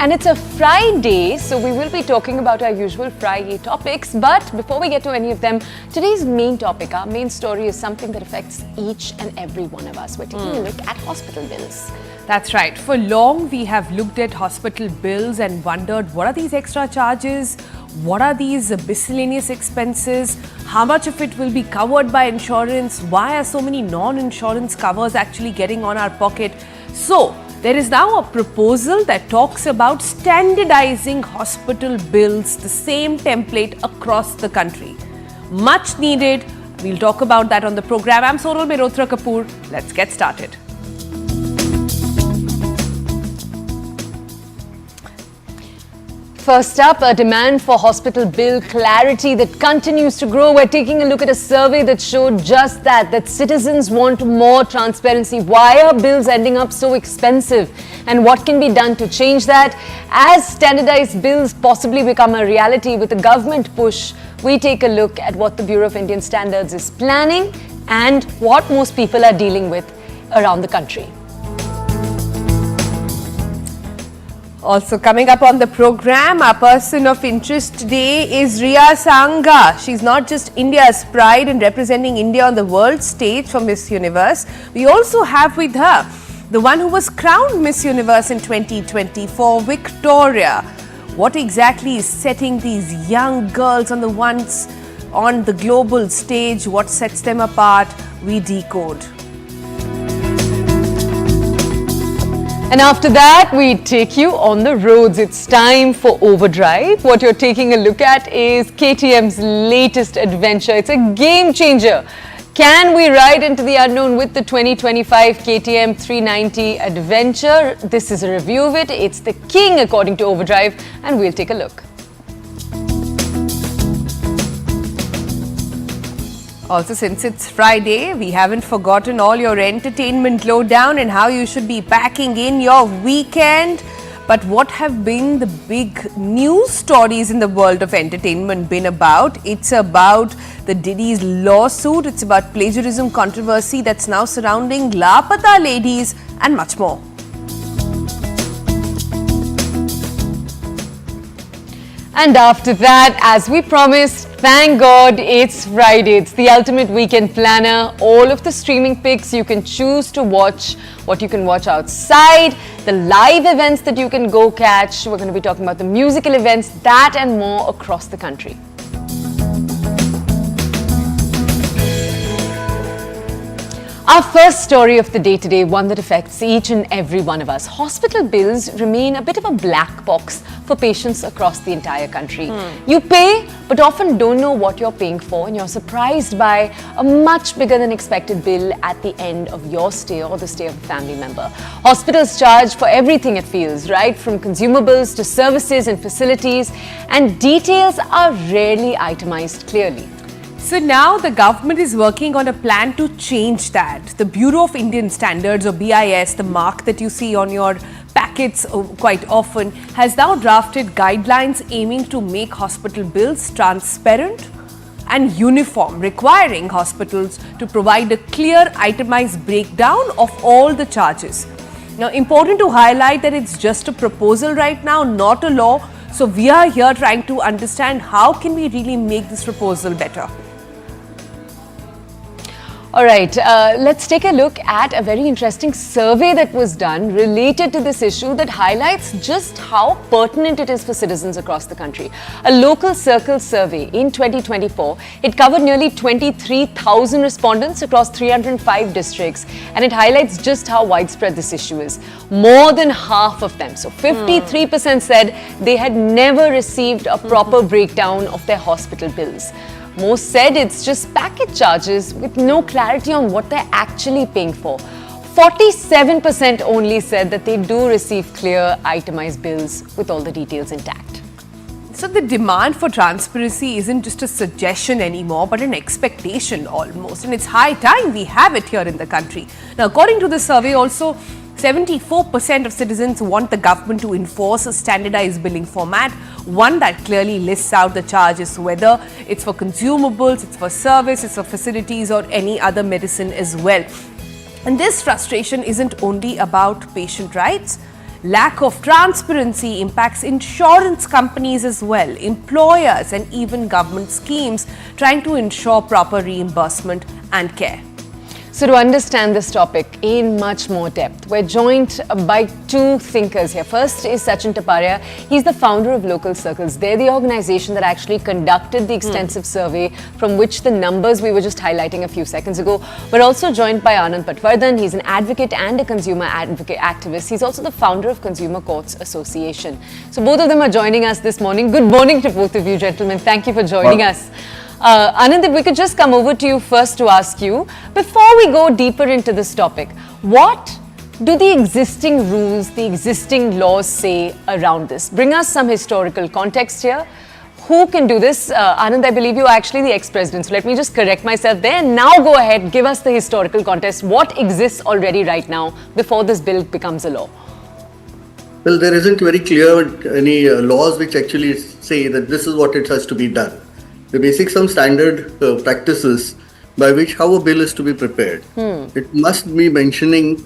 and it's a Friday, so we will be talking about our usual Friday topics. But before we get to any of them, today's main topic, our main story is something that affects each and every one of us. We're taking a look at hospital bills. That's right. For long, we have looked at hospital bills and wondered, what are these extra charges? What are these miscellaneous expenses? How much of it will be covered by insurance? Why are so many non-insurance covers actually getting on our pocket? So, there is now a proposal that talks about standardizing hospital bills, the same template across the country. Much needed. We'll talk about that on the program. I'm Sonal Mehrotra Kapoor. Let's get started. First up, a demand for hospital bill clarity that continues to grow. We're taking a look at a survey that showed just that citizens want more transparency. Why are bills ending up so expensive? And what can be done to change that? As standardized bills possibly become a reality with a government push, we take a look at what the Bureau of Indian Standards is planning and what most people are dealing with around the country. Also coming up on the program, our person of interest today is Rhea. She's not just India's pride in representing India on the world stage for Miss Universe. We also have with her the one who was crowned Miss Universe in 2024, Victoria. What exactly is setting these young girls on the global stage? What sets them apart? We decode. And after that, we take you on the roads. It's time for Overdrive. What you're taking a look at is KTM's latest adventure. It's a game changer. Can we ride into the unknown with the 2025 KTM 390 adventure? This is a review of it. It's the king according to Overdrive, and we'll take a look. Also, since it's Friday, we haven't forgotten all your entertainment lowdown and how you should be packing in your weekend. But what have been the big news stories in the world of entertainment been about? It's about the Diddy's lawsuit, it's about plagiarism controversy that's now surrounding Lapata ladies and much more. And after that, as we promised, thank God it's Friday. It's the ultimate weekend planner. All of the streaming picks you can choose to watch, what you can watch outside, the live events that you can go catch. We're going to be talking about the musical events, that and more across the country. Our first story of the day today, one that affects each and every one of us. Hospital bills remain a bit of a black box for patients across the entire country. You pay, but often don't know what you're paying for, and you're surprised by a much bigger than expected bill at the end of your stay or the stay of a family member. Hospitals charge for everything, it feels, right? From consumables to services and facilities, and details are rarely itemized clearly. So now the government is working on a plan to change that. The Bureau of Indian Standards, or BIS, the mark that you see on your packets quite often, has now drafted guidelines aiming to make hospital bills transparent and uniform, requiring hospitals to provide a clear itemized breakdown of all the charges. Now, important to highlight that it's just a proposal right now, not a law. So we are here trying to understand how can we really make this proposal better. All right, let's take a look at a very interesting survey that was done related to this issue that highlights just how pertinent it is for citizens across the country. A local circle survey in 2024, it covered nearly 23,000 respondents across 305 districts, and it highlights just how widespread this issue is. More than half of them, so 53% said they had never received a proper breakdown of their hospital bills. Most said it's just package charges with no clarity on what they're actually paying for. 47% only said that they do receive clear, itemized bills with all the details intact. So the demand for transparency isn't just a suggestion anymore, but an expectation almost. And it's high time we have it here in the country. Now, according to the survey also, 74% of citizens want the government to enforce a standardized billing format, one that clearly lists out the charges, whether it's for consumables, it's for service, it's for facilities or any other medicine as well. And this frustration isn't only about patient rights, lack of transparency impacts insurance companies as well, employers, and even government schemes trying to ensure proper reimbursement and care. So to understand this topic in much more depth, we're joined by two thinkers here. First is Sachin Taparia. He's the founder of Local Circles. They're the organization that actually conducted the extensive survey from which the numbers we were just highlighting a few seconds ago. We're also joined by Anand Patwardhan. He's an advocate and a consumer advocate activist. He's also the founder of Consumer Courts Association. So both of them are joining us this morning. Good morning to both of you, gentlemen. Thank you for joining us. Anand, if we could just come over to you first to ask you, before we go deeper into this topic, what do the existing rules, the existing laws say around this? Bring us some historical context here. Who can do this? Anand, I believe you are actually the ex-president, so let me just correct myself there. Now go ahead, give us the historical context. What exists already right now before this bill becomes a law? Well, there isn't very clear any laws which actually say that this is what it has to be done. The basic some standard practices by which how a bill is to be prepared. It must be mentioning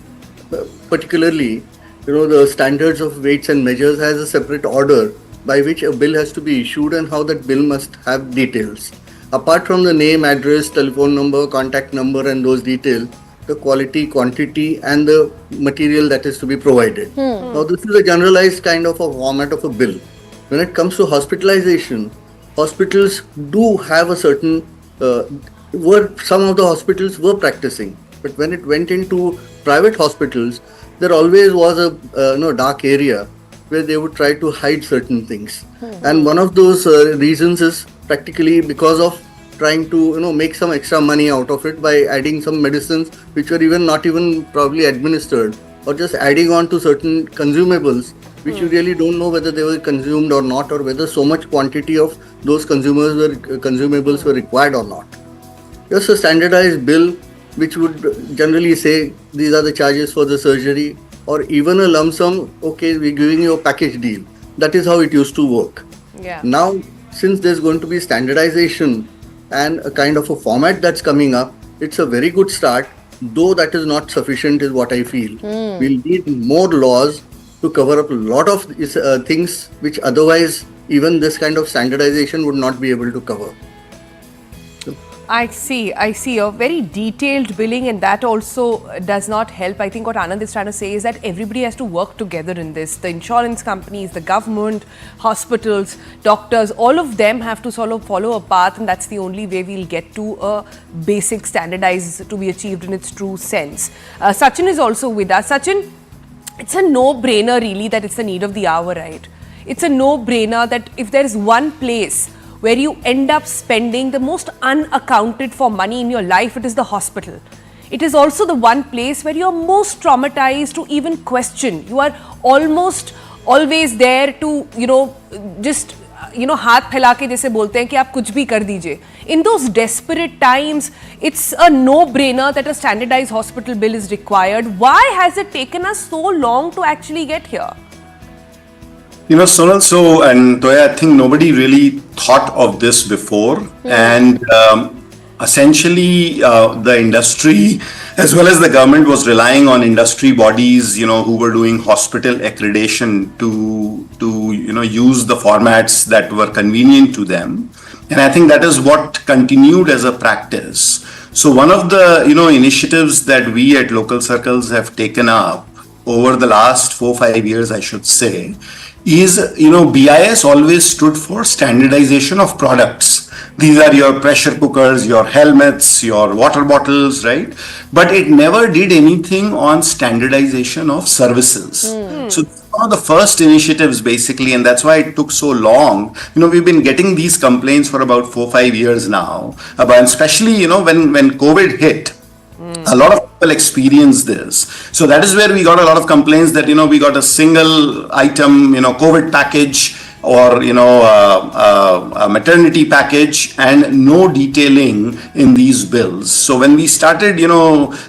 particularly, the standards of weights and measures has a separate order by which a bill has to be issued and how that bill must have details. Apart from the name, address, telephone number, contact number and those details, the quality, quantity and the material that is to be provided. Now this is a generalized kind of a format of a bill. When it comes to hospitalization, hospitals do have a certain, some of the hospitals were practicing, but when it went into private hospitals, there always was a dark area where they would try to hide certain things. And one of those reasons is practically because of trying to make some extra money out of it by adding some medicines which were not even probably administered, or just adding on to certain consumables which you really don't know whether they were consumed or not, or whether so much quantity of those consumables were required or not. Just a standardized bill which would generally say these are the charges for the surgery, or even a lump sum, okay, we're giving you a package deal. That is how it used to work. Yeah. Now, since there's going to be standardization and a kind of a format that's coming up, it's a very good start, though that is not sufficient is what I feel. We'll need more laws to cover up a lot of things which otherwise even this kind of standardization would not be able to cover. I see. A very detailed billing, and that also does not help. I think what Anand is trying to say is that everybody has to work together in this. The insurance companies, the government, hospitals, doctors, all of them have to sort of follow a path, and that's the only way we'll get to a basic standardized to be achieved in its true sense. Sachin is also with us. Sachin, it's a no-brainer really that it's the need of the hour, right? It's a no-brainer that if there is one place where you end up spending the most unaccounted for money in your life, it is the hospital. It is also the one place where you are most traumatized to even question. You are almost always there to, just, हाथ फैला के जैसे बोलते हैं कि आप कुछ भी कर दीजिए. In those desperate times, it's a no-brainer that a standardized hospital bill is required. Why has it taken us so long to actually get here? Sonal, and Toya, I think nobody really thought of this before. And essentially, the industry as well as the government was relying on industry bodies, who were doing hospital accreditation to use the formats that were convenient to them. And I think that is what continued as a practice. So one of the, initiatives that we at Local Circles have taken up over the last 4-5 years, I should say, is, BIS always stood for standardization of products. These are your pressure cookers, your helmets, your water bottles, right? But it never did anything on standardization of services. So one of the first initiatives basically, and that's why it took so long. We've been getting these complaints for about 4-5 years now, about, especially, when COVID hit. A lot of people experience this. So that is where we got a lot of complaints that, we got a single item, COVID package or a maternity package, and no detailing in these bills. So when we started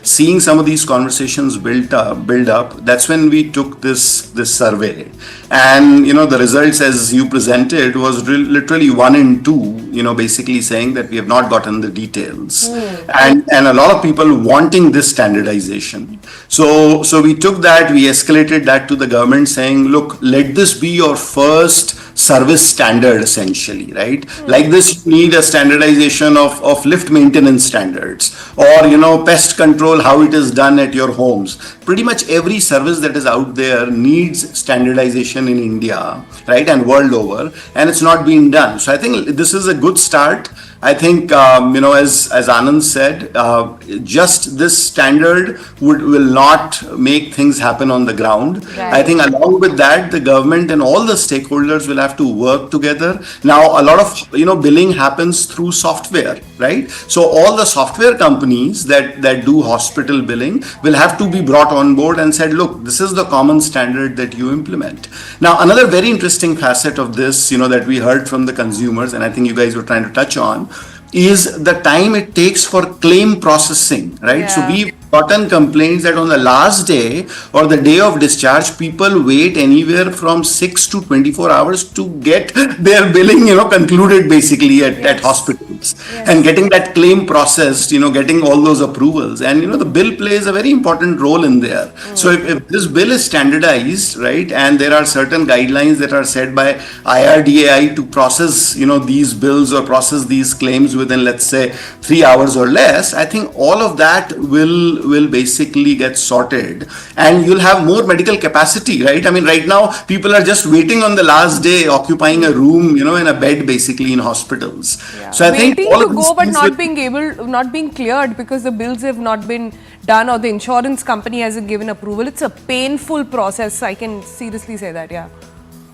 seeing some of these conversations build up, that's when we took this survey. And the results as you presented was literally 1 in 2, basically saying that we have not gotten the details, and a lot of people wanting this standardization. So we took that, we escalated that to the government, saying, look, let this be your first service standard, essentially, right? Like this, you need a standardization of lift maintenance standards, or pest control, how it is done at your homes. Pretty much every service that is out there needs standardization in India, right, and world over, and it's not being done. So I think this is a good start. I think, as Anand said, just this standard will not make things happen on the ground. Right. I think along with that, the government and all the stakeholders will have to work together. Now, a lot of, billing happens through software, right? So all the software companies that do hospital billing will have to be brought on board and said, look, this is the common standard that you implement. Now, another very interesting facet of this, that we heard from the consumers, and I think you guys were trying to touch on, is the time it takes for claim processing, right? Yeah. So we've gotten complaints that on the last day or the day of discharge, people wait anywhere from 6 to 24 hours to get their billing, concluded basically at hospitals. Yes. And getting that claim processed, getting all those approvals. And, the bill plays a very important role in there. So if this bill is standardized, right, and there are certain guidelines that are set by IRDAI to process, these bills or process these claims within, let's say, 3 hours or less, I think all of that will basically get sorted, and you'll have more medical capacity, right? I mean, right now, people are just waiting on the last day, occupying a room, in a bed, basically, in hospitals. Yeah. So I think waiting all to of go, but these not being cleared because the bills have not been done or the insurance company hasn't given approval. It's a painful process. I can seriously say that, yeah.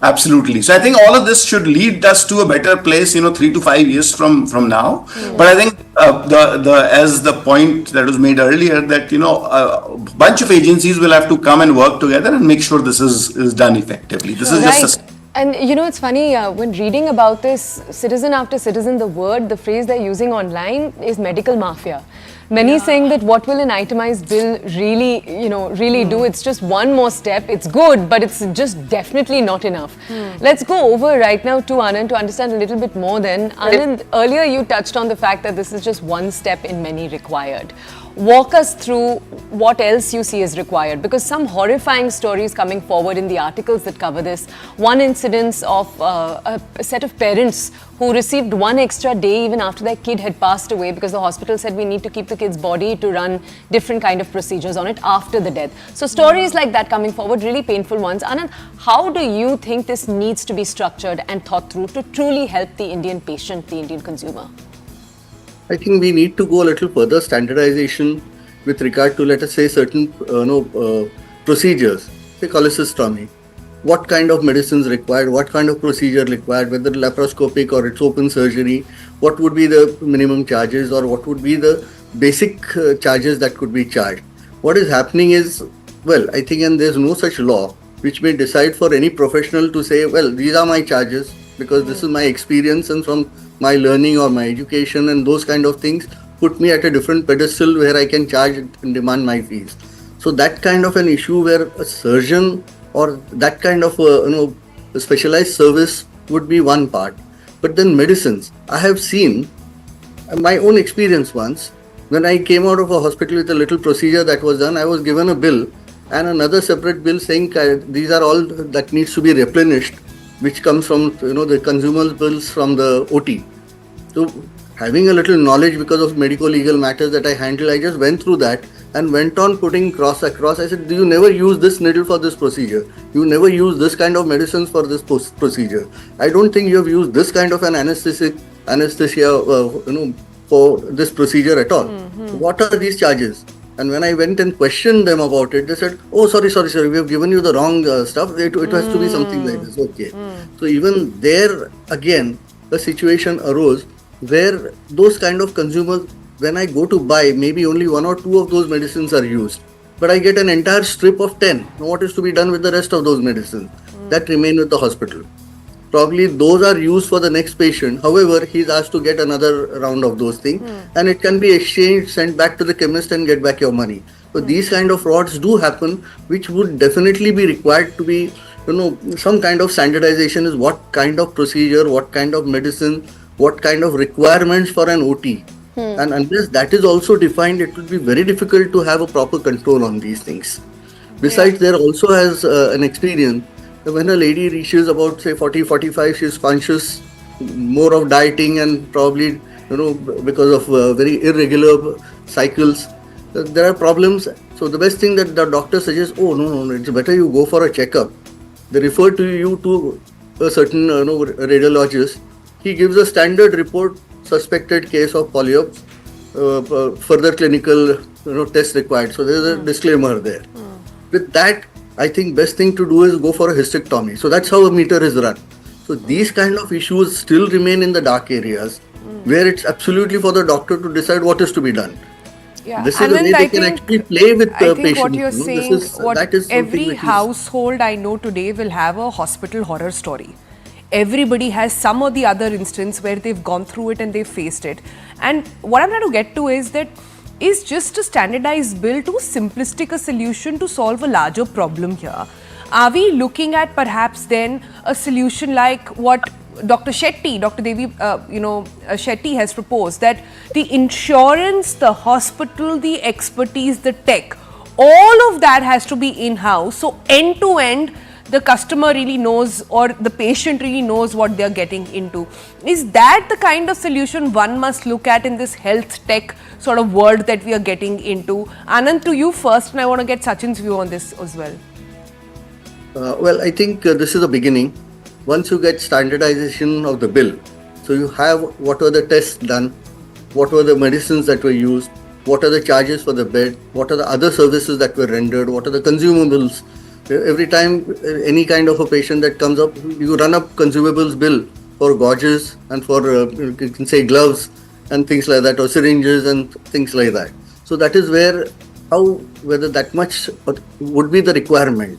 Absolutely. So I think all of this should lead us to a better place, 3 to 5 years from now. But I think as the point that was made earlier, that a bunch of agencies will have to come and work together and make sure this is done effectively. This is just a... And it's funny, when reading about this, citizen after citizen, the phrase they're using online is medical mafia. Many saying that what will an itemized bill really do? It's just one more step. It's good, but it's just definitely not enough. Let's go over right now to Anand to understand a little bit more then. Anand, earlier you touched on the fact that this is just one step in many required. Walk us through what else you see is required, because some horrifying stories coming forward in the articles that cover this. One incidence of a set of parents who received one extra day even after their kid had passed away because the hospital said we need to keep the kid's body to run different kind of procedures on it after the death. So stories like that coming forward, really painful ones. Anand, how do you think this needs to be structured and thought through to truly help the Indian patient, the Indian consumer? I think we need to go a little further standardization with regard to, let us say, certain procedures, say cholecystectomy. What kind of medicines required, what kind of procedure required, whether laparoscopic or it's open surgery, what would be the minimum charges or what would be the basic charges that could be charged. What is happening is, well, I think, and there's no such law which may decide for any professional to say, well, these are my charges because this is my experience and from my learning or my education and those kind of things put me at a different pedestal where I can charge and demand my fees. So that kind of an issue where a surgeon or that kind of a specialized service would be one part. But then medicines, I have seen my own experience once. When I came out of a hospital with a little procedure that was done, I was given a bill and another separate bill saying these are all that needs to be replenished, which comes from the consumer bills from the OT. So having a little knowledge because of medical legal matters that I handle, I just went through that and went on putting cross across. I said, do you never use this needle for this procedure? You never use this kind of medicines for this procedure. I don't think you have used this kind of an anesthesia for this procedure at all. What are these charges? And when I went and questioned them about it, they said, oh, sorry, we have given you the wrong stuff. It has to be something like this. Okay. So even there, again, a situation arose where those kind of consumers, when I go to buy, maybe only 1 or 2 of those medicines are used. But I get an entire strip of 10. Now what is to be done with the rest of those medicines that remain with the hospital? probably those are used for the next patient. However, he's asked to get another round of those things, and it can be exchanged, sent back to the chemist, and get back your money. So these kind of frauds do happen, which would definitely be required to be, some kind of standardization is what kind of procedure, what kind of medicine, what kind of requirements for an OT. And unless that is also defined, it would be very difficult to have a proper control on these things. Besides, there also has an experience when a lady reaches about say 40, 45, she is conscious more of dieting and probably, because of very irregular cycles, there are problems. So the best thing that the doctor suggests, no, it's better you go for a checkup. They refer to you to a certain radiologist. He gives a standard report, suspected case of polyp, further clinical tests required. So there is a disclaimer there. With that, I think best thing to do is go for a hysterectomy. So that's how a meter is run. So these kind of issues still remain in the dark areas where it's absolutely for the doctor to decide what is to be done. Yeah. This is the way they can actually play with the patient. What you're saying, that is every household I know today will have a hospital horror story. Everybody has some or the other instance where they've gone through it and they've faced it. And what I'm trying to get to is that is just a standardized bill too simplistic a solution to solve a larger problem here? Are we looking at perhaps then a solution like what Dr. Devi, Shetty has proposed, that the insurance, the hospital, the expertise, the tech, all of that has to be in-house. So end to end, the customer really knows or the patient really knows what they're getting into. Is that the kind of solution one must look at in this health tech sort of world that we are getting into? Anand, to you first, and I want to get Sachin's view on this as well. Well, I think this is the beginning. Once you get standardization of the bill, so you have what were the tests done, what were the medicines that were used, what are the charges for the bed, what are the other services that were rendered, what are the consumables. Every time any kind of a patient that comes up, you run up consumables bill for gauges and for you can say gloves and things like that, or syringes and things like that. So that is where whether that much would be the requirement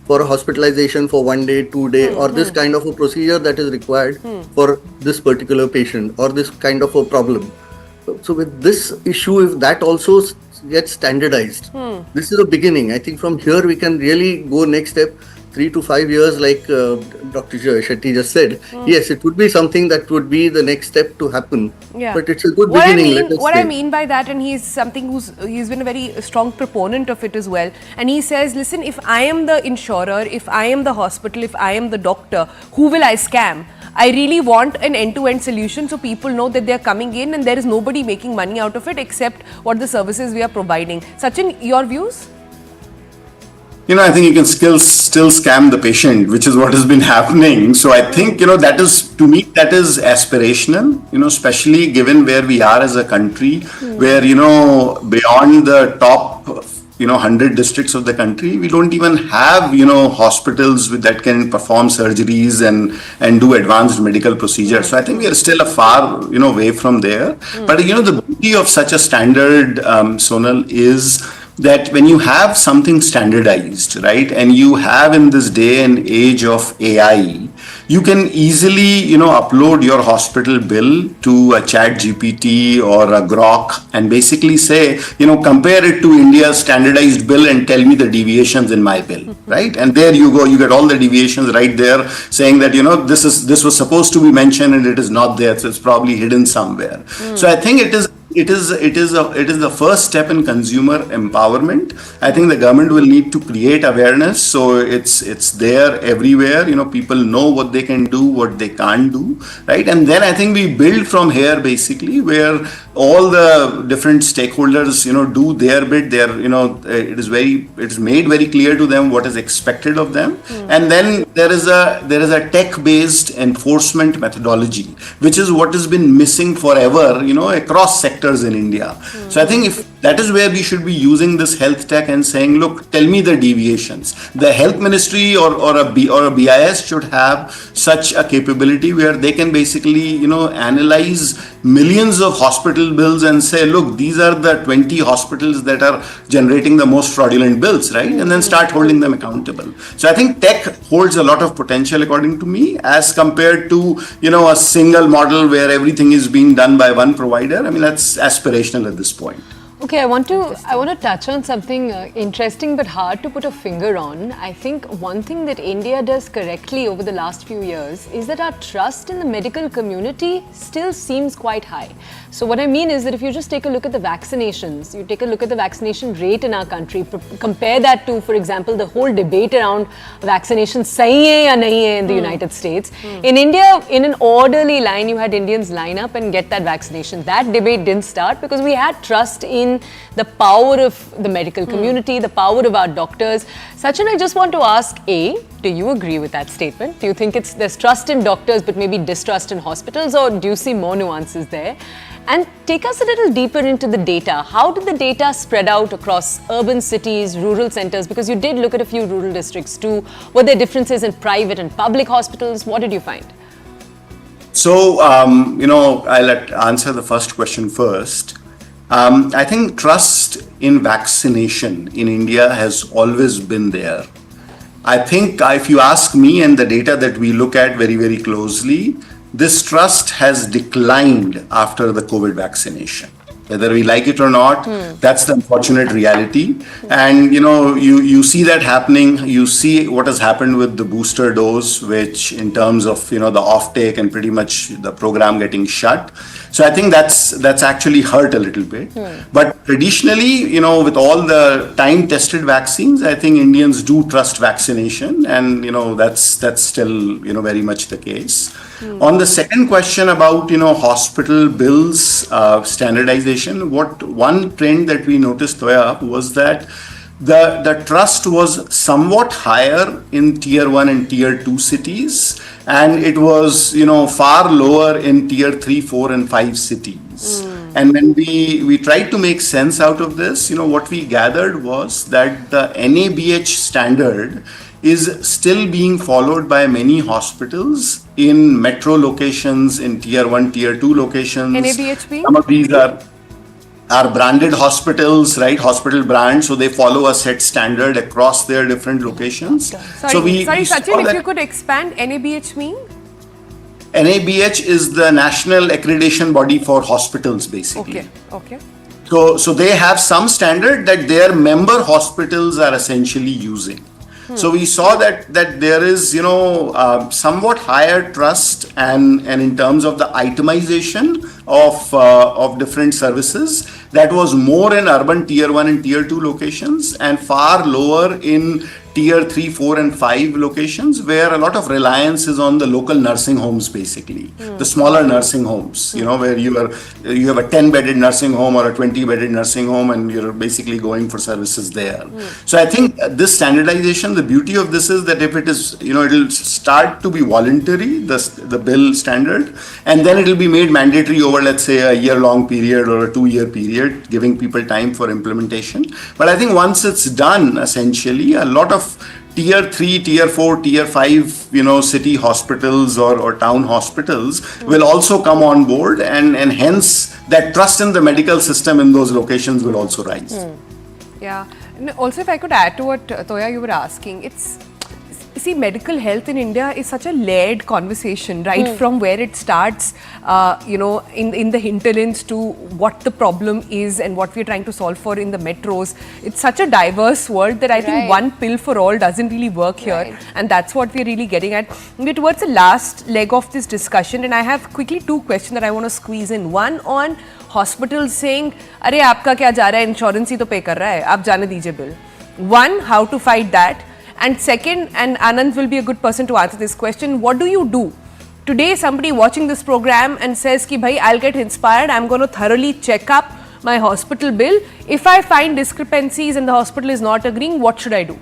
for a hospitalization for 1 day, 2 day, or this kind of a procedure that is required for this particular patient or this kind of a problem. So with this issue, if that also gets standardized, this is a beginning. I think from here we can really go next step, 3 to 5 years, like Dr. Shetty just said. Yes, it would be something that would be the next step to happen. Yeah. But it's a good beginning. I mean by that, and he's been a very strong proponent of it as well. And he says, listen, if I am the insurer, if I am the hospital, if I am the doctor, who will I scam? I really want an end-to-end solution so people know that they're coming in and there is nobody making money out of it except what the services we are providing. Sachin, your views? I think you can still scam the patient, which is what has been happening. So I think, that is, to me, that is aspirational, especially given where we are as a country, where, beyond the top 100 districts of the country, we don't even have, hospitals that can perform surgeries and do advanced medical procedures. So I think we are still a far, way from there. But, the beauty of such a standard, Sonal, is that when you have something standardized, right, and you have in this day and age of AI, you can easily, upload your hospital bill to a chat GPT or a Grok and basically say, compare it to India's standardized bill and tell me the deviations in my bill, right? And there you go, you get all the deviations right there saying that, this was supposed to be mentioned and it is not there, so it's probably hidden somewhere. So I think it is the first step in consumer empowerment. I think the government will need to create awareness so it's there everywhere. People know what they can do, what they can't do, right? And then I think we build from here basically, where all the different stakeholders do their bit. It's made very clear to them what is expected of them, and then there is a tech-based enforcement methodology, which is what has been missing forever, across sectors in India. So I think That is where we should be using this health tech and saying, look, tell me the deviations. The health ministry or a BIS should have such a capability where they can basically, analyze millions of hospital bills and say, look, these are the 20 hospitals that are generating the most fraudulent bills, right? And then start holding them accountable. So I think tech holds a lot of potential, according to me, as compared to, a single model where everything is being done by one provider. I mean, that's aspirational at this point. Okay, I want to touch on something interesting but hard to put a finger on. I think one thing that India does correctly over the last few years is that our trust in the medical community still seems quite high. So what I mean is that if you just take a look at the vaccinations, you take a look at the vaccination rate in our country, compare that to, for example, the whole debate around vaccination sahi hai ya nahi hai in the United States. In India, in an orderly line, you had Indians line up and get that vaccination. That debate didn't start because we had trust in the power of the medical community, the power of our doctors. Sachin, I just want to ask, A, do you agree with that statement? Do you think there's trust in doctors but maybe distrust in hospitals, or do you see more nuances there? And take us a little deeper into the data. How did the data spread out across urban cities, rural centers? Because you did look at a few rural districts too. Were there differences in private and public hospitals? What did you find? So, I'll answer the first question first. I think trust in vaccination in India has always been there. I think if you ask me and the data that we look at very, very closely, this trust has declined after the COVID vaccination. Whether we like it or not, that's the unfortunate reality. And, you see that happening. You see what has happened with the booster dose, which in terms of, the offtake and pretty much the program getting shut. So I think that's actually hurt a little bit. But traditionally, with all the time-tested vaccines, I think Indians do trust vaccination, and that's still very much the case. On the second question about hospital bills, standardization, one trend that we noticed, Toya, was that the trust was somewhat higher in tier 1 and tier 2 cities, and it was far lower in tier 3, 4 and 5 cities. And when we tried to make sense out of this, what we gathered was that the NABH standard is still being followed by many hospitals in metro locations, in tier 1, tier 2 locations. NABH being? Some of these are branded hospitals, right? Hospital brands, so they follow a set standard across their different locations. Sorry, Sachin, if you could expand, NABH mean? NABH is the national accreditation body for hospitals, basically. Okay. So they have some standard that their member hospitals are essentially using. So we saw that there is, somewhat higher trust and in terms of the itemization of different services, that was more in urban tier 1 and tier 2 locations and far lower in tier 3, 4 and 5 locations, where a lot of reliance is on the local nursing homes, basically, the smaller nursing homes, where you have a 10-bedded nursing home or a 20-bedded nursing home, and you're basically going for services there. So I think this standardization, the beauty of this is that if it is, it'll start to be voluntary, the bill standard, and then it'll be made mandatory over, let's say, a year-long period or a 2-year period, giving people time for implementation. But I think once it's done, essentially, a lot of tier 3, tier 4, tier 5, city hospitals or town hospitals will also come on board, and hence that trust in the medical system in those locations will also rise. Yeah. And also, if I could add to what Toya, you were asking, see, medical health in India is such a layered conversation, right? From where it starts, in the hinterlands to what the problem is and what we're trying to solve for in the metros. It's such a diverse world that I think one pill for all doesn't really work here. And that's what we're really getting at. We're towards the last leg of this discussion, and I have quickly 2 questions that I want to squeeze in. One on hospitals saying, "Arey, aapka kya ja raha hai? Insurance hi to pay kar raha hai. Aap jaane dijiye bill." One, how to fight that? And second, and Anand will be a good person to answer this question, what do you do? Today, somebody watching this program and says, ki bhai, I'll get inspired, I'm going to thoroughly check up my hospital bill. If I find discrepancies and the hospital is not agreeing, what should I do?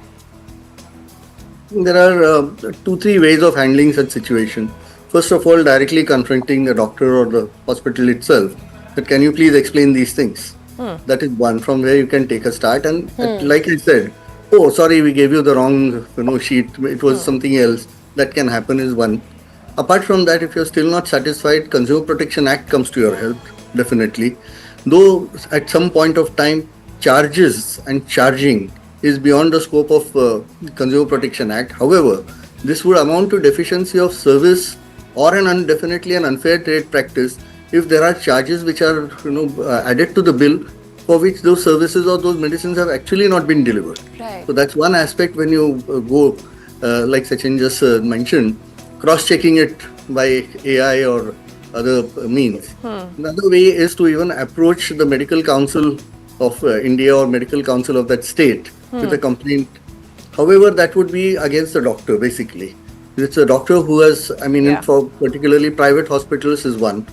There are 2-3 ways of handling such situation. First of all, directly confronting the doctor or the hospital itself. But can you please explain these things? That is one from where you can take a start. And like I said, oh, sorry, we gave you the wrong sheet. It was something else. That can happen is one. Apart from that, if you're still not satisfied, Consumer Protection Act comes to your help, definitely. Though at some point of time, charges and charging is beyond the scope of Consumer Protection Act. However, this would amount to deficiency of service or definitely an unfair trade practice if there are charges which are added to the bill for which those services or those medicines have actually not been delivered. Right. So that's one aspect when you go, like Sachin just mentioned, cross-checking it by AI or other means. Another way is to even approach the Medical Council of India or Medical Council of that state with a complaint. However, that would be against the doctor, basically. It's a doctor who has, for particularly private hospitals is one.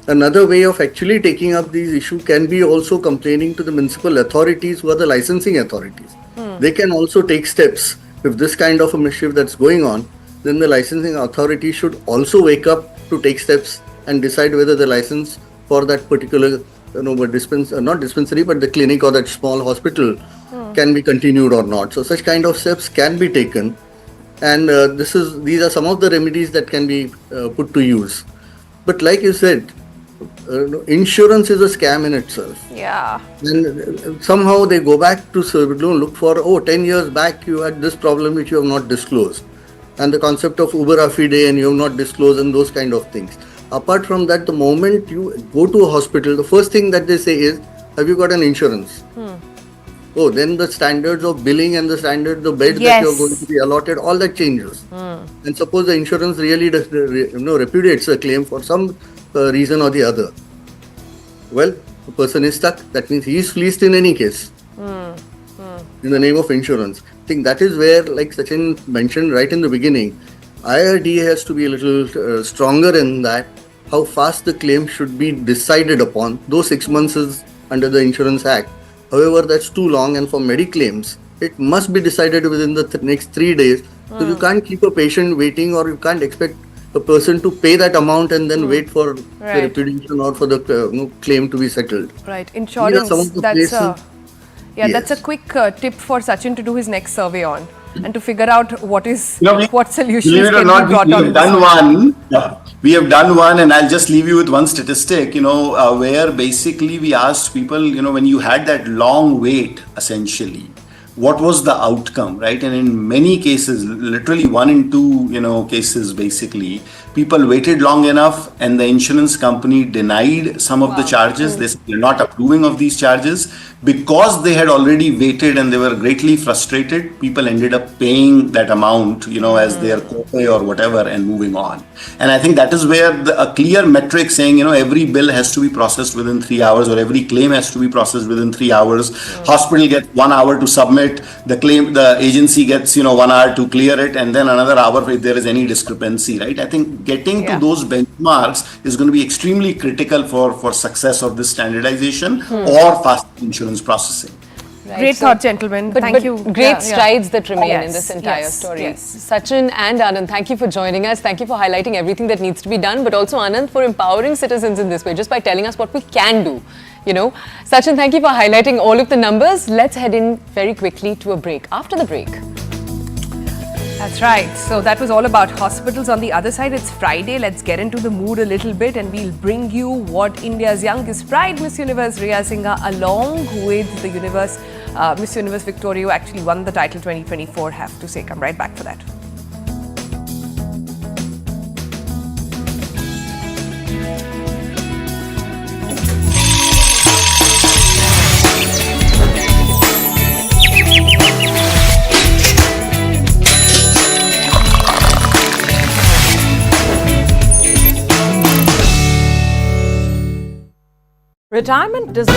Another way of actually taking up these issues can be also complaining to the municipal authorities who are the licensing authorities. They can also take steps. If this kind of a mischief that's going on, then the licensing authority should also wake up to take steps and decide whether the license for that particular, not dispensary, but the clinic or that small hospital can be continued or not. So such kind of steps can be taken, and these are some of the remedies that can be put to use. But like you said, insurance is a scam in itself. Yeah. And somehow they go back to look for, 10 years back you had this problem which you have not disclosed. And the concept of Uber Fide and you have not disclosed and those kind of things. Apart from that, the moment you go to a hospital, the first thing that they say is, have you got an insurance? Oh, then the standards of billing and the standards of beds that you are going to be allotted, all that changes. And suppose the insurance really repudiates a claim for some reason or the other. Well, the person is stuck. That means he is fleeced in any case. In the name of insurance. I think that is where, like Sachin mentioned right in the beginning, IRDA has to be a little stronger in that, how fast the claim should be decided upon. Though 6 months is under the Insurance Act. However, that's too long, and for Mediclaims, it must be decided within the next 3 days. So you can't keep a patient waiting, or you can't expect a person to pay that amount and then wait for the repudiation or for the claim to be settled. Right. Insurance, that's a quick tip for Sachin to do his next survey on and to figure out what solutions can be brought on. We have done one, and I'll just leave you with one statistic, where basically we asked people, when you had that long wait, essentially, what was the outcome, right? And in many cases, literally 1 in 2, cases, basically, people waited long enough and the insurance company denied some of the charges. They said they're not approving of these charges. Because they had already waited and they were greatly frustrated, people ended up paying that amount, as their copay or whatever, and moving on. And I think that is where a clear metric saying, every bill has to be processed within 3 hours, or every claim has to be processed within 3 hours. Hospital gets 1 hour to submit the claim, the agency gets 1 hour to clear it, and then another hour if there is any discrepancy, right? I think getting to those benchmarks is going to be extremely critical for success of this standardization or fast insurance processing. Right. Great thought, gentlemen. Thank you. Great strides that remain in this entire story. Sachin and Anand, thank you for joining us. Thank you for highlighting everything that needs to be done, but also Anand for empowering citizens in this way, just by telling us what we can do. Sachin, thank you for highlighting all of the numbers. Let's head in very quickly to a break. After the break. That's right. So that was all about hospitals. On the other side, it's Friday. Let's get into the mood a little bit, and we'll bring you what India's youngest pride, Miss Universe Rhea Singha, along with the Miss Universe Victoria, who actually won the title 2024, have to say. Come right back for that. Retirement doesn't...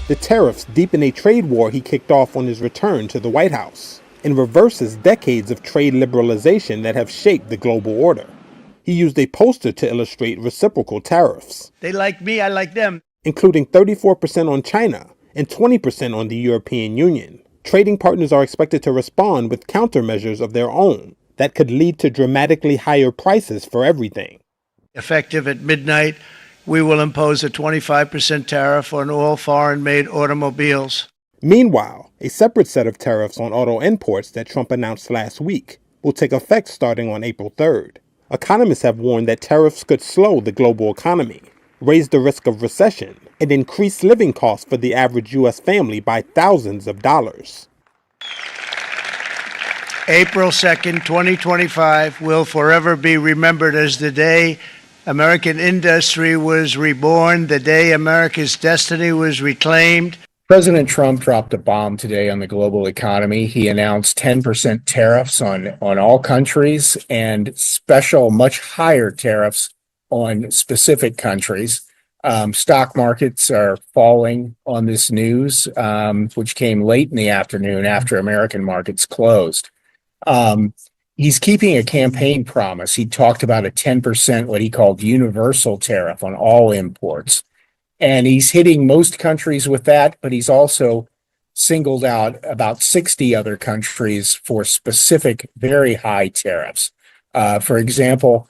The tariffs deepen a trade war he kicked off on his return to the White House and reverses decades of trade liberalization that have shaped the global order. He used a poster to illustrate reciprocal tariffs. They like me, I like them. including 34% on China and 20% on the European Union. Trading partners are expected to respond with countermeasures of their own that could lead to dramatically higher prices for everything. Effective at midnight, we will impose a 25% tariff on all foreign-made automobiles. Meanwhile, a separate set of tariffs on auto imports that Trump announced last week will take effect starting on April 3rd. Economists have warned that tariffs could slow the global economy, raise the risk of recession, and increase living costs for the average U.S. family by thousands of dollars. April 2nd, 2025 will forever be remembered as the day American industry was reborn, the day America's destiny was reclaimed. President Trump dropped a bomb today on the global economy. He announced 10% tariffs on all countries and special, much higher tariffs on specific countries. Stock markets are falling on this news, which came late in the afternoon after American markets closed. He's keeping a campaign promise. He talked about a 10%, what he called universal tariff on all imports. And he's hitting most countries with that, but he's also singled out about 60 other countries for specific, very high tariffs. For example,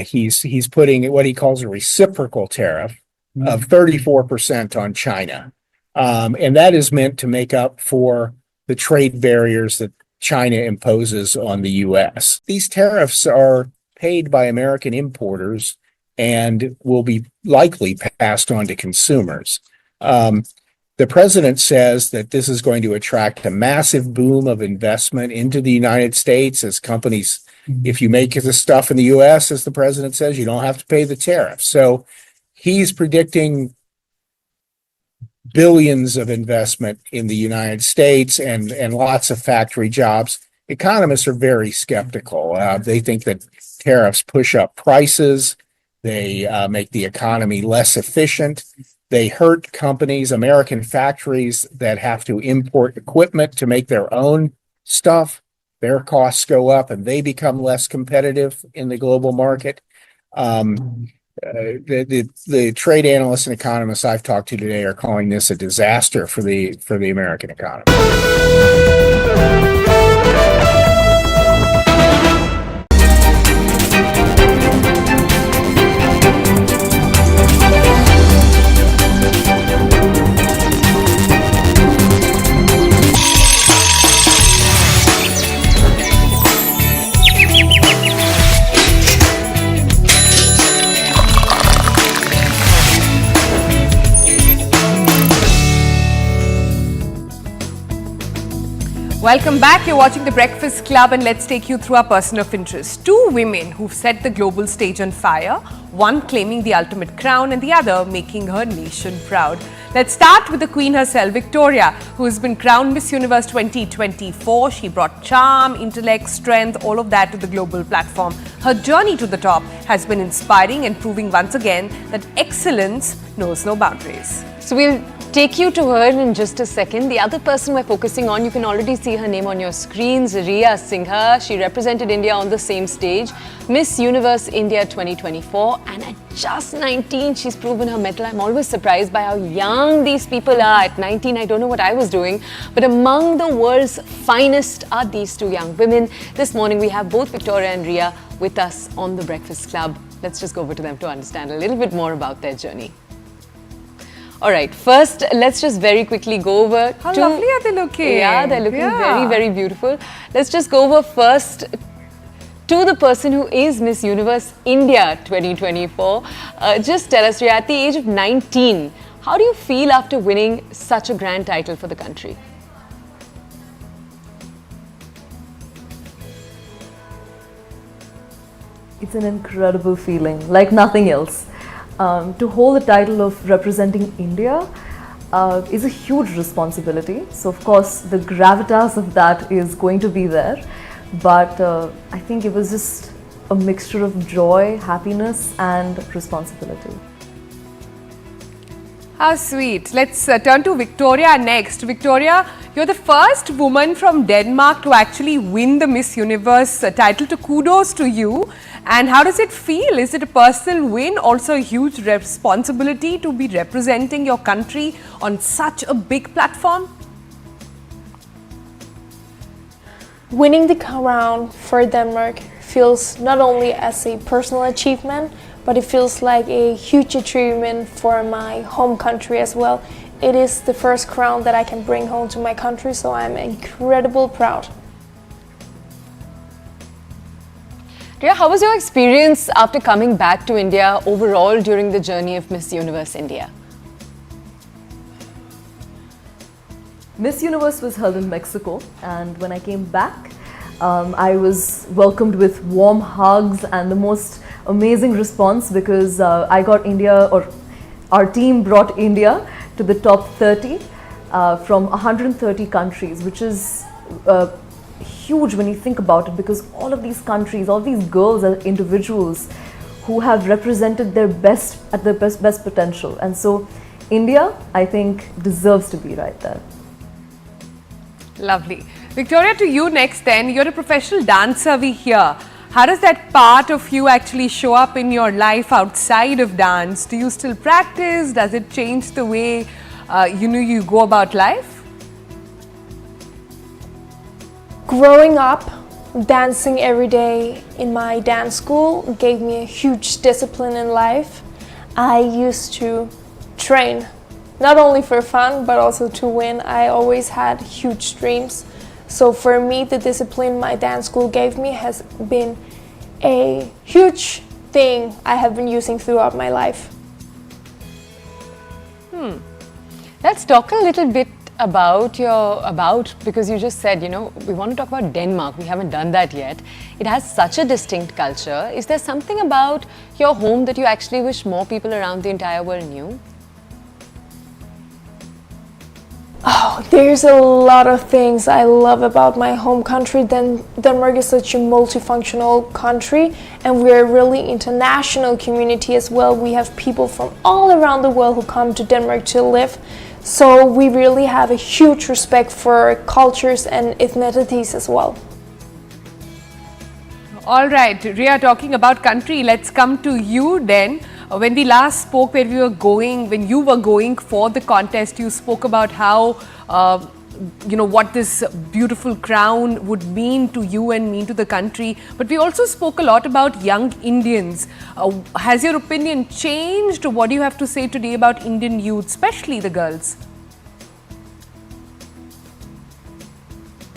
he's putting what he calls a reciprocal tariff of 34% on China. And that is meant to make up for the trade barriers that China imposes on the U.S. These tariffs are paid by American importers and will be likely passed on to consumers. The president says that this is going to attract a massive boom of investment into the United States as companies, if you make the stuff in the U.S., as the president says, you don't have to pay the tariff. So he's predicting billions of investment in the United States and lots of factory jobs. Economists are very skeptical. They think that tariffs push up prices. They make the economy less efficient. They hurt companies, American factories that have to import equipment to make their own stuff. Their costs go up and they become less competitive in the global market. The trade analysts and economists I've talked to today are calling this a disaster for the American economy. Welcome back. You're watching The Breakfast Club and let's take you through our person of interest. Two women who've set the global stage on fire, one claiming the ultimate crown and the other making her nation proud. Let's start with the Queen herself, Victoria, who has been crowned Miss Universe 2024. She brought charm, intellect, strength, all of that to the global platform. Her journey to the top has been inspiring and proving once again that excellence knows no boundaries. So we'll take you to her in just a second. The other person we're focusing on, you can already see her name on your screens, Rhea Singha. She represented India on the same stage, Miss Universe India 2024, and at just 19, she's proven her mettle. I'm always surprised by how young these people are. At 19, I don't know what I was doing, but among the world's finest are these two young women. This morning, we have both Victoria and Rhea with us on The Breakfast Club. Let's just go over to them to understand a little bit more about their journey. All right, first, let's just very quickly go over How lovely are they looking? Yeah, they're looking very, very beautiful. Let's just go over first to the person who is Miss Universe India 2024. Just tell us, Rhea, at the age of 19, how do you feel after winning such a grand title for the country? It's an incredible feeling, like nothing else. To hold the title of representing India is a huge responsibility. So of course the gravitas of that is going to be there. But I think it was just a mixture of joy, happiness and responsibility. How sweet. Let's turn to Victoria next. Victoria, you're the first woman from Denmark to actually win the Miss Universe title. To kudos to you. And how does it feel? Is it a personal win? Also a huge responsibility to be representing your country on such a big platform? Winning the crown for Denmark feels not only as a personal achievement, but it feels like a huge achievement for my home country as well. It is the first crown that I can bring home to my country, so I'm incredibly proud. Rhea, how was your experience after coming back to India overall during the journey of Miss Universe India? Miss Universe was held in Mexico, and when I came back, I was welcomed with warm hugs and the most amazing response because I got India, or our team brought India to the top 30 from 130 countries, which is huge when you think about it, because all of these countries, all these girls are individuals who have represented their best at their best potential, and so India, I think, deserves to be right there. Lovely. Victoria, to you next then. You're a professional dancer, we hear. How does that part of you actually show up in your life outside of dance? Do you still practice? Does it change the way you go about life? Growing up, dancing every day in my dance school gave me a huge discipline in life. I used to train, not only for fun, but also to win. I always had huge dreams. So for me, the discipline my dance school gave me has been a huge thing I have been using throughout my life. Let's talk a little bit about because you just said, we want to talk about Denmark. We haven't done that yet. It has such a distinct culture. Is there something about your home that you actually wish more people around the entire world knew? Oh, there's a lot of things I love about my home country. Denmark is such a multifunctional country, and we're a really international community as well. We have people from all around the world who come to Denmark to live. So we really have a huge respect for cultures and ethnicities as well. All right, Rhea, talking about country, let's come to you then. When we last spoke, when you were going for the contest, you spoke about how, what this beautiful crown would mean to you and mean to the country. But we also spoke a lot about young Indians. Has your opinion changed? What do you have to say today about Indian youth, especially the girls?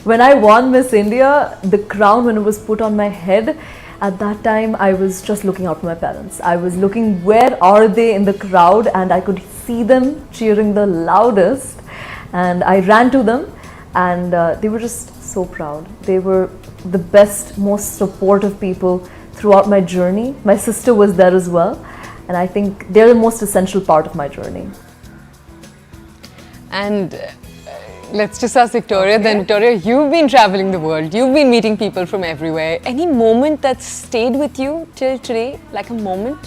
When I won Miss India, the crown, when it was put on my head, at that time, I was just looking out for my parents. I was looking, where are they in the crowd? And I could see them cheering the loudest. And I ran to them, and they were just so proud. They were the best, most supportive people throughout my journey. My sister was there as well. And I think they're the most essential part of my journey. And let's just ask Victoria. Then Victoria, you've been traveling the world. You've been meeting people from everywhere. Any moment that stayed with you till today, like a moment?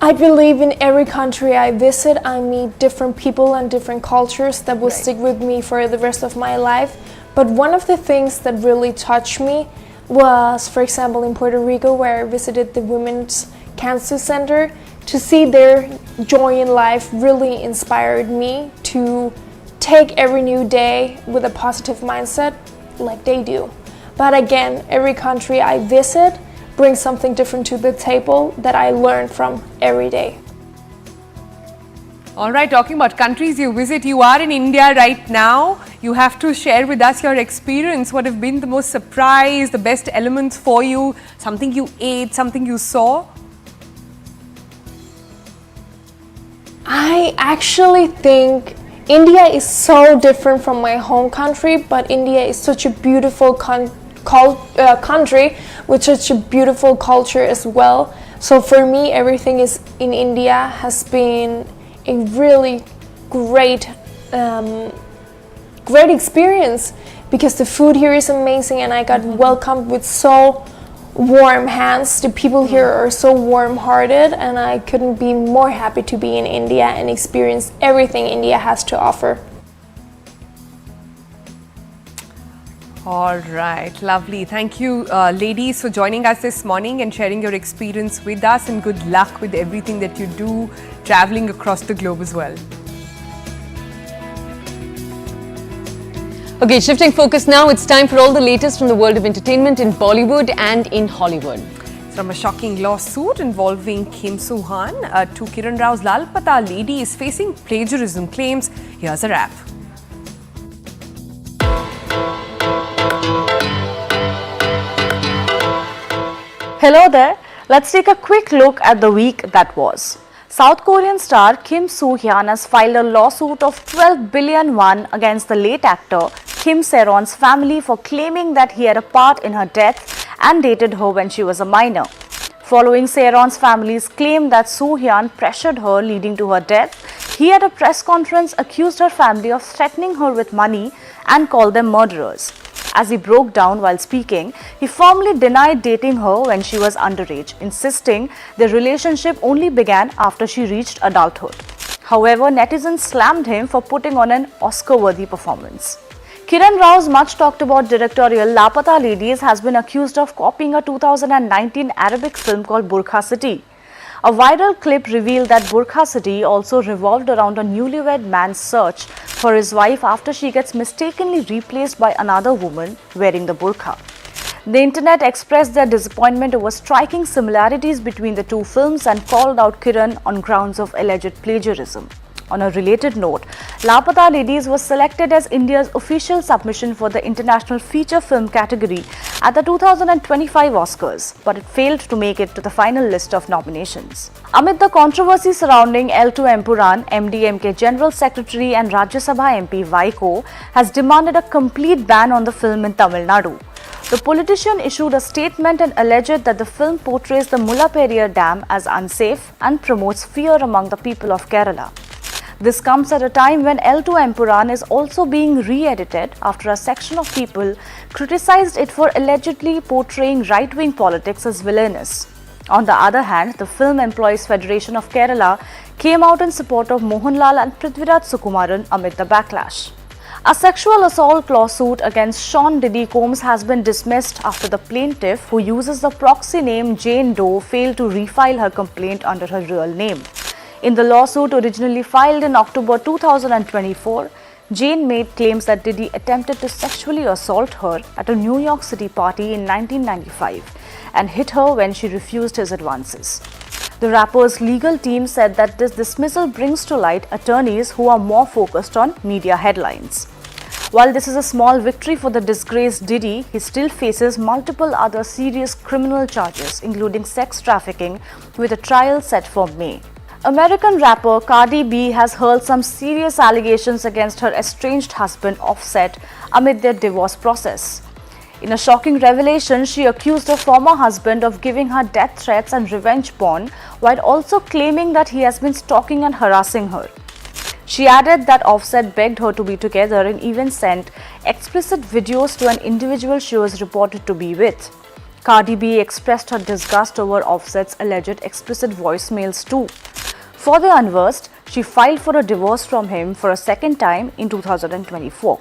I believe in every country I visit, I meet different people and different cultures that will stick with me for the rest of my life. But one of the things that really touched me was, for example, in Puerto Rico, where I visited the Women's Cancer Center. To see their joy in life really inspired me to take every new day with a positive mindset like they do. But again, every country I visit brings something different to the table that I learn from every day. All right, talking about countries you visit, you are in India right now. You have to share with us your experience. What have been the most surprise, the best elements for you, something you ate, something you saw? I actually think India is so different from my home country, but India is such a beautiful country with such a beautiful culture as well. So for me, everything is in India has been a really great experience, because the food here is amazing, and I got welcomed with so warm hands. The people here are so warm-hearted, and I couldn't be more happy to be in India and experience everything India has to offer. All right, lovely. Thank you, ladies, for joining us this morning and sharing your experience with us, and good luck with everything that you do, traveling across the globe as well. Okay, shifting focus now, it's time for all the latest from the world of entertainment in Bollywood and in Hollywood. From a shocking lawsuit involving Kim Soo-han to Kiran Rao's Lal Pata lady is facing plagiarism claims. Here's a wrap. Hello there. Let's take a quick look at the week that was. South Korean star Kim Soo-hyun has filed a lawsuit of 12 billion won against the late actor Kim Se-ron's family for claiming that he had a part in her death and dated her when she was a minor. Following Se-ron's family's claim that Soo-hyun pressured her leading to her death, he at a press conference accused her family of threatening her with money and called them murderers. As he broke down while speaking, he firmly denied dating her when she was underage, insisting their relationship only began after she reached adulthood. However, netizens slammed him for putting on an Oscar-worthy performance. Kiran Rao's much-talked-about directorial Lapata Ladies has been accused of copying a 2019 Arabic film called Burkha City. A viral clip revealed that Burkha City also revolved around a newlywed man's search for his wife after she gets mistakenly replaced by another woman wearing the burqa. The internet expressed their disappointment over striking similarities between the two films and called out Kiran on grounds of alleged plagiarism. On a related note, Lapata Ladies was selected as India's official submission for the International Feature Film category at the 2025 Oscars, but it failed to make it to the final list of nominations. Amid the controversy surrounding L2 Empuran, MDMK General Secretary and Rajya Sabha MP Vaiko has demanded a complete ban on the film in Tamil Nadu. The politician issued a statement and alleged that the film portrays the Mullaperiyar Dam as unsafe and promotes fear among the people of Kerala. This comes at a time when L2 Empuran is also being re-edited after a section of people criticized it for allegedly portraying right-wing politics as villainous. On the other hand, the Film Employees Federation of Kerala came out in support of Mohanlal and Prithviraj Sukumaran amid the backlash. A sexual assault lawsuit against Sean Diddy Combs has been dismissed after the plaintiff, who uses the proxy name Jane Doe, failed to refile her complaint under her real name. In the lawsuit originally filed in October 2024, Jane made claims that Diddy attempted to sexually assault her at a New York City party in 1995 and hit her when she refused his advances. The rapper's legal team said that this dismissal brings to light attorneys who are more focused on media headlines. While this is a small victory for the disgraced Diddy, he still faces multiple other serious criminal charges, including sex trafficking, with a trial set for May. American rapper Cardi B has hurled some serious allegations against her estranged husband Offset amid their divorce process. In a shocking revelation, she accused her former husband of giving her death threats and revenge porn, while also claiming that he has been stalking and harassing her. She added that Offset begged her to be together and even sent explicit videos to an individual she was reported to be with. Cardi B expressed her disgust over Offset's alleged explicit voicemails too. Further unversed, she filed for a divorce from him for a second time in 2024.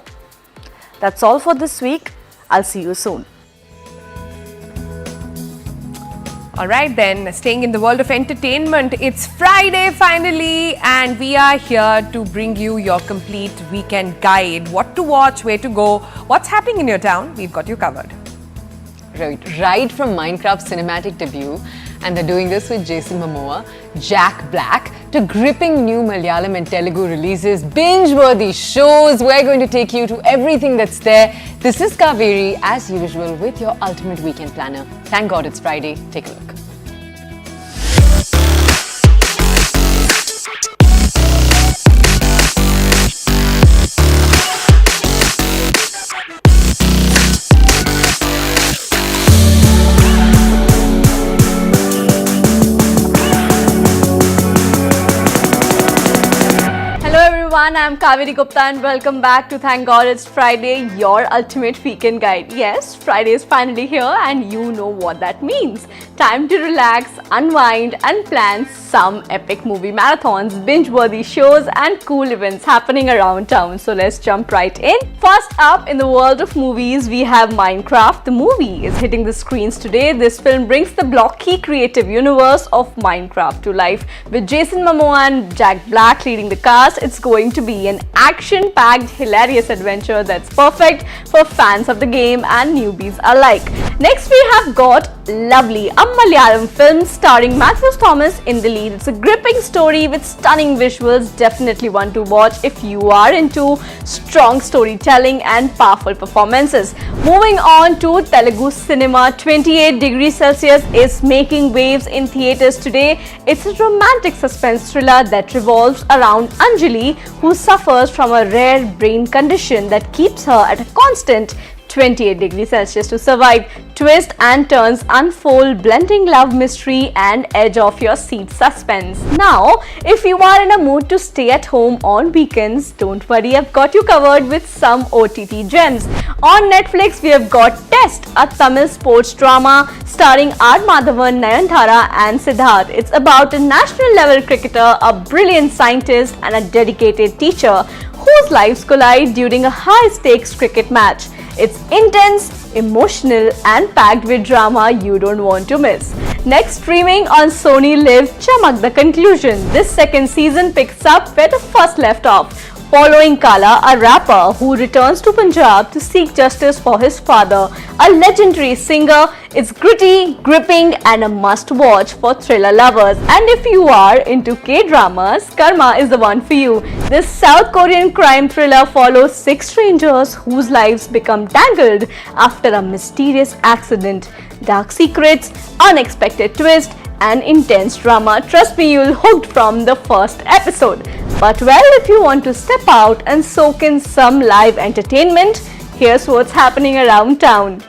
That's all for this week. I'll see you soon. All right then, staying in the world of entertainment, it's Friday finally, and we are here to bring you your complete weekend guide. What to watch, where to go, what's happening in your town, we've got you covered. Right from Minecraft's cinematic debut, and they're doing this with Jason Momoa, Jack Black, to gripping new Malayalam and Telugu releases, binge-worthy shows. We're going to take you to everything that's there. This is Kaveri, as usual, with your ultimate weekend planner. Thank God it's Friday. Take a look. everyone, I'm Kaveri Gupta and welcome back to Thank God It's Friday, your ultimate weekend guide. Yes, Friday is finally here and you know what that means. Time to relax, unwind and plan some epic movie marathons, binge-worthy shows and cool events happening around town. So let's jump right in. First up, in the world of movies, we have Minecraft. The movie is hitting the screens today. This film brings the blocky creative universe of Minecraft to life. With Jason Momoa and Jack Black leading the cast, it's going to be an action-packed, hilarious adventure that's perfect for fans of the game and newbies alike. Next, we have got Lovely, a Malayalam film starring Matthew Thomas in the lead. It's a gripping story with stunning visuals, definitely one to watch if you are into strong storytelling and powerful performances. Moving on to Telugu cinema, 28 degrees Celsius is making waves in theatres today. It's a romantic suspense thriller that revolves around Anjali, who suffers from a rare brain condition that keeps her at a constant 28 degrees Celsius to survive. Twists and turns unfold, blending love, mystery and edge of your seat suspense. Now, if you are in a mood to stay at home on weekends, don't worry, I've got you covered with some OTT gems. On Netflix, we have got Test, a Tamil sports drama starring R. Madhavan, Nayanthara and Siddharth. It's about a national level cricketer, a brilliant scientist and a dedicated teacher whose lives collide during a high-stakes cricket match. It's intense, emotional and packed with drama you don't want to miss. Next, streaming on Sony Live, Chamak the Conclusion. This second season picks up where the first left off, following Kala, a rapper who returns to Punjab to seek justice for his father, a legendary singer. It's gritty, gripping and a must-watch for thriller lovers. And if you are into K-dramas, Karma is the one for you. This South Korean crime thriller follows 6 strangers whose lives become tangled after a mysterious accident. Dark secrets, unexpected twist and intense drama. Trust me, you'll hooked from the first episode. But well, if you want to step out and soak in some live entertainment, here's what's happening around town.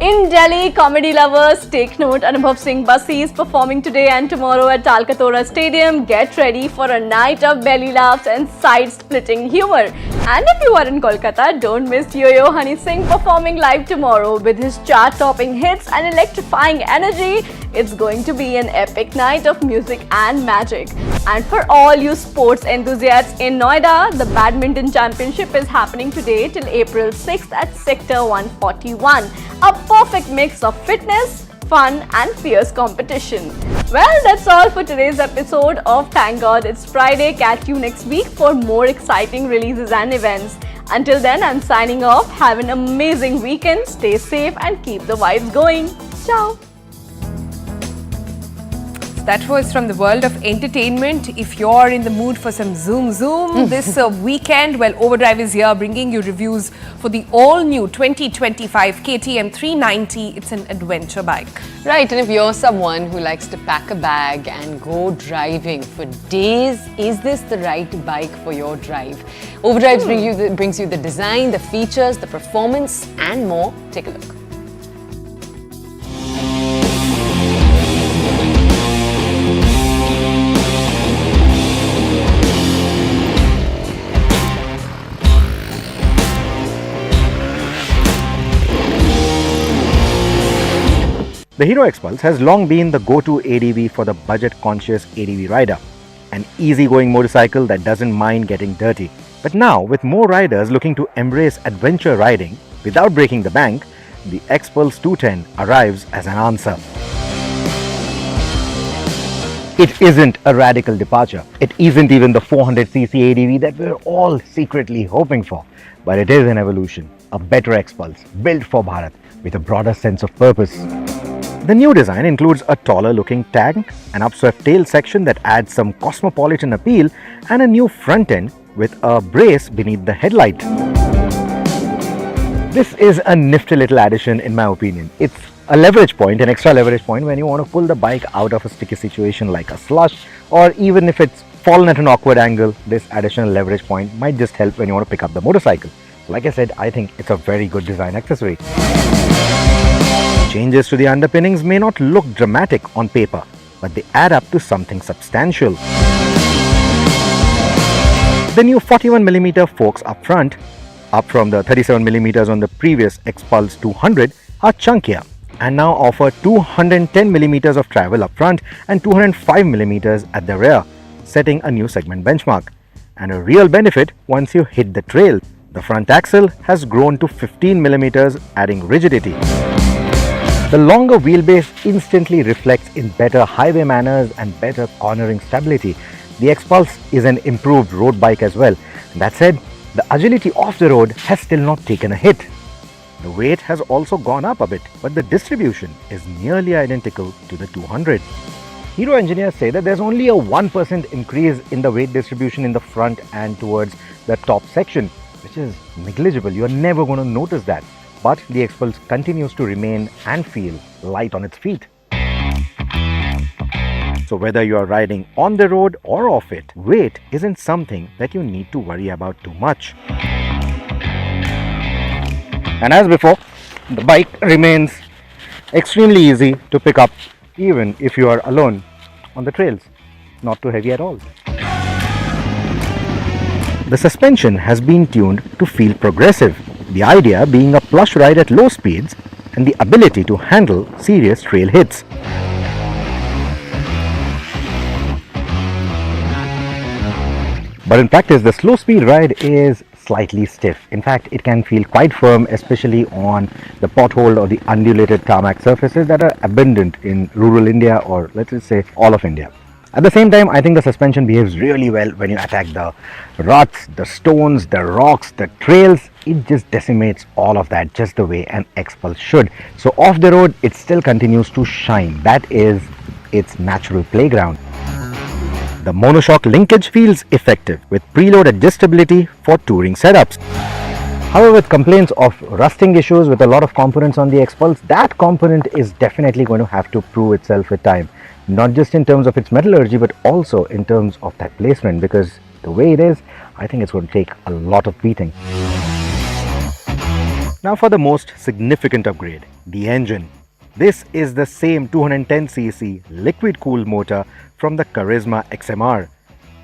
In Delhi, comedy lovers, take note. Anubhav Singh Bassi is performing today and tomorrow at Talkatora Stadium. Get ready for a night of belly laughs and side-splitting humor. And if you are in Kolkata, don't miss Yo-Yo Honey Singh performing live tomorrow. With his chart-topping hits and electrifying energy, it's going to be an epic night of music and magic. And for all you sports enthusiasts in Noida, the Badminton Championship is happening today till April 6th at Sector 141. A perfect mix of fitness, fun and fierce competition. Well, that's all for today's episode of Thank God It's Friday. Catch you next week for more exciting releases and events. Until then, I'm signing off. Have an amazing weekend. Stay safe and keep the vibes going. Ciao. That was from the world of entertainment. If you're in the mood for some zoom this weekend, well, Overdrive is here bringing you reviews for the all-new 2025 KTM 390. It's an adventure bike. Right, and if you're someone who likes to pack a bag and go driving for days, is this the right bike for your drive? Overdrive brings you the design, the features, the performance and more. Take a look. The Hero X-Pulse has long been the go-to ADV for the budget-conscious ADV rider, an easygoing motorcycle that doesn't mind getting dirty. But now, with more riders looking to embrace adventure riding without breaking the bank, the X-Pulse 210 arrives as an answer. It isn't a radical departure. It isn't even the 400cc ADV that we're all secretly hoping for. But it is an evolution, a better X-Pulse built for Bharat with a broader sense of purpose. The new design includes a taller looking tank, an upswept tail section that adds some cosmopolitan appeal, and a new front end with a brace beneath the headlight. This is a nifty little addition in my opinion. It's a leverage point, an extra leverage point when you want to pull the bike out of a sticky situation like a slush, or even if it's fallen at an awkward angle, this additional leverage point might just help when you want to pick up the motorcycle. Like I said, I think it's a very good design accessory. Changes to the underpinnings may not look dramatic on paper, but they add up to something substantial. The new 41mm forks up front, up from the 37mm on the previous Xpulse 200, are chunkier and now offer 210mm of travel up front and 205mm at the rear, setting a new segment benchmark. And a real benefit once you hit the trail. The front axle has grown to 15mm, adding rigidity. The longer wheelbase instantly reflects in better highway manners and better cornering stability. The Xpulse is an improved road bike as well. That said, the agility off the road has still not taken a hit. The weight has also gone up a bit, but the distribution is nearly identical to the 200. Hero engineers say that there's only a 1% increase in the weight distribution in the front and towards the top section, which is negligible. You're never going to notice that. But the Xpulse continues to remain and feel light on its feet. So whether you are riding on the road or off it, weight isn't something that you need to worry about too much. And as before, the bike remains extremely easy to pick up even if you are alone on the trails. Not too heavy at all. The suspension has been tuned to feel progressive, the idea being a plush ride at low speeds and the ability to handle serious trail hits. But in practice, the slow speed ride is slightly stiff. In fact, it can feel quite firm, especially on the pothole or the undulated tarmac surfaces that are abundant in rural India, or let's just say all of India. At the same time, I think the suspension behaves really well when you attack the ruts, the stones, the rocks, the trails. It just decimates all of that just the way an Xpulse should. So off the road, it still continues to shine. That is its natural playground. The monoshock linkage feels effective with preload adjustability for touring setups. However, with complaints of rusting issues with a lot of components on the Xpulse, that component is definitely going to have to prove itself with time. Not just in terms of its metallurgy, but also in terms of that placement, because the way it is, I think it's going to take a lot of beating. Now for the most significant upgrade, the engine. This is the same 210cc liquid-cooled motor from the Charisma XMR.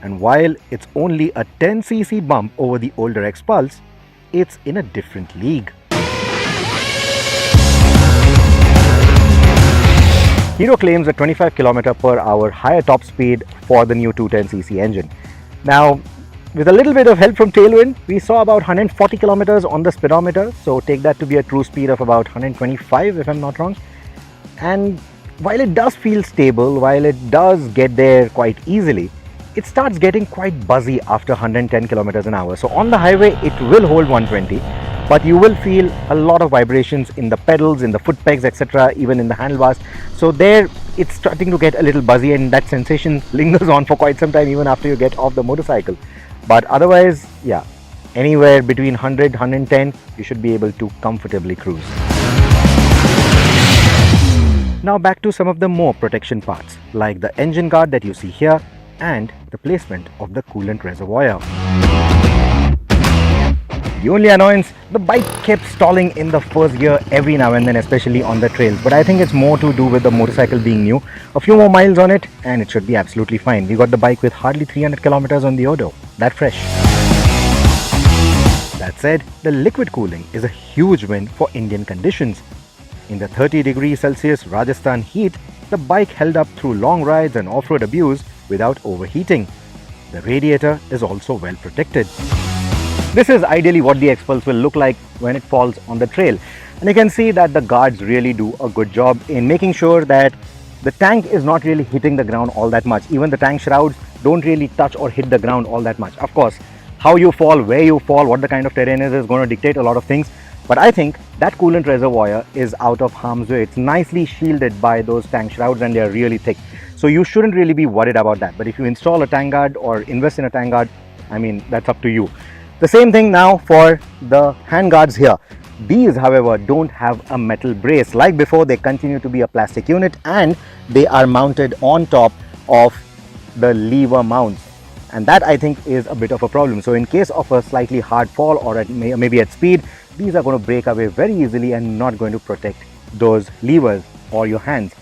And while it's only a 10cc bump over the older Xpulse, it's in a different league. Hero claims a 25 km/h higher top speed for the new 210cc engine. Now, with a little bit of help from tailwind, we saw about 140 km on the speedometer, so take that to be a true speed of about 125 if I'm not wrong. And while it does feel stable, while it does get there quite easily, it starts getting quite buzzy after 110 km/h. So on the highway, it will hold 120, but you will feel a lot of vibrations in the pedals, in the foot pegs, etc., even in the handlebars. So there, it's starting to get a little buzzy, and that sensation lingers on for quite some time even after you get off the motorcycle. But otherwise, yeah, anywhere between 100, 110, you should be able to comfortably cruise. Now back to some of the more protection parts, like the engine guard that you see here and the placement of the coolant reservoir. The only annoyance, the bike kept stalling in the first gear every now and then, especially on the trails. But I think it's more to do with the motorcycle being new. A few more miles on it and it should be absolutely fine. We got the bike with hardly 300 km on the odo. That fresh. That said, the liquid cooling is a huge win for Indian conditions. In the 30°C Rajasthan heat, the bike held up through long rides and off-road abuse without overheating. The radiator is also well protected. This is ideally what the Xpulse will look like when it falls on the trail. And you can see that the guards really do a good job in making sure that the tank is not really hitting the ground all that much. Even the tank shrouds don't really touch or hit the ground all that much. Of course, how you fall, where you fall, what the kind of terrain is going to dictate a lot of things. But I think that coolant reservoir is out of harm's way. It's nicely shielded by those tank shrouds and they're really thick. So you shouldn't really be worried about that. But if you install a tank guard or invest in a tank guard, I mean, that's up to you. The same thing now for the hand guards here. These, however, don't have a metal brace. Like before, they continue to be a plastic unit and they are mounted on top of the lever mounts. And that, I think, is a bit of a problem. So in case of a slightly hard fall or maybe at speed, these are going to break away very easily and not going to protect those levers or your hands.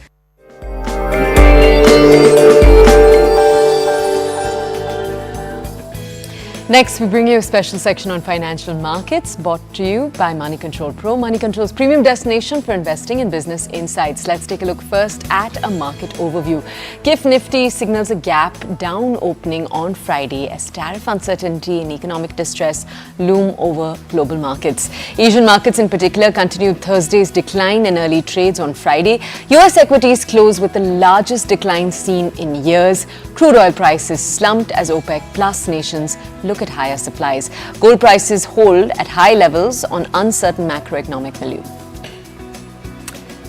Next, we bring you a special section on financial markets brought to you by Money Control Pro, Money Control's premium destination for investing and business insights. Let's take a look first at a market overview. GIFT Nifty signals a gap down opening on Friday as tariff uncertainty and economic distress loom over global markets. Asian markets in particular continued Thursday's decline in early trades on Friday. US equities closed with the largest decline seen in years. Crude oil prices slumped as OPEC plus nations look at higher supplies. Gold prices hold at high levels on uncertain macroeconomic milieu.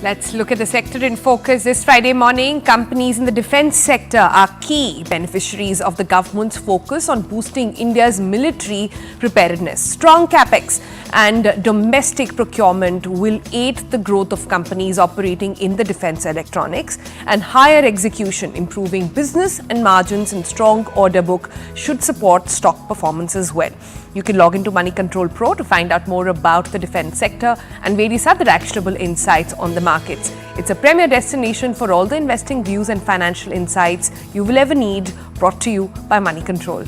Let's look at the sector in focus this Friday morning. Companies in the defense sector are key beneficiaries of the government's focus on boosting India's military preparedness. Strong capex and domestic procurement will aid the growth of companies operating in the defense electronics, and higher execution, improving business and margins and strong order book should support stock performance as well. You can log into Money Control Pro to find out more about the defense sector and various other actionable insights on the markets. It's a premier destination for all the investing views and financial insights you will ever need, brought to you by Money Control.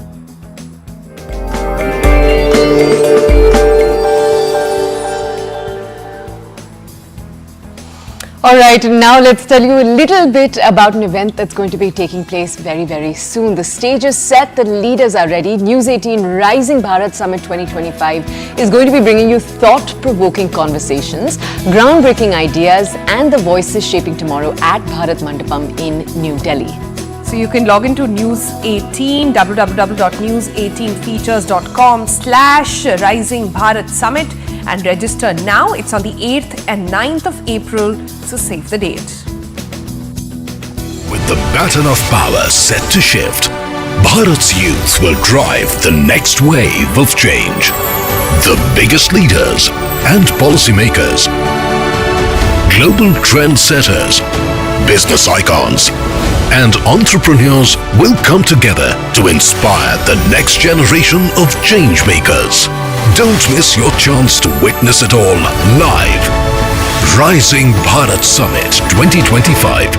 All right, now let's tell you a little bit about an event that's going to be taking place very, very soon. The stage is set, the leaders are ready. News18 Rising Bharat Summit 2025 is going to be bringing you thought-provoking conversations, groundbreaking ideas, and the voices shaping tomorrow at Bharat Mandapam in New Delhi. So you can log into News18, www.news18features.com/Rising Bharat Summit and register now. It's on the 8th and 9th of April, so save the date. With the baton of power set to shift, Bharat's youth will drive the next wave of change. The biggest leaders and policymakers, global trendsetters, business icons, and entrepreneurs will come together to inspire the next generation of change makers. Don't miss your chance to witness it all live. Rising Bharat Summit 2025.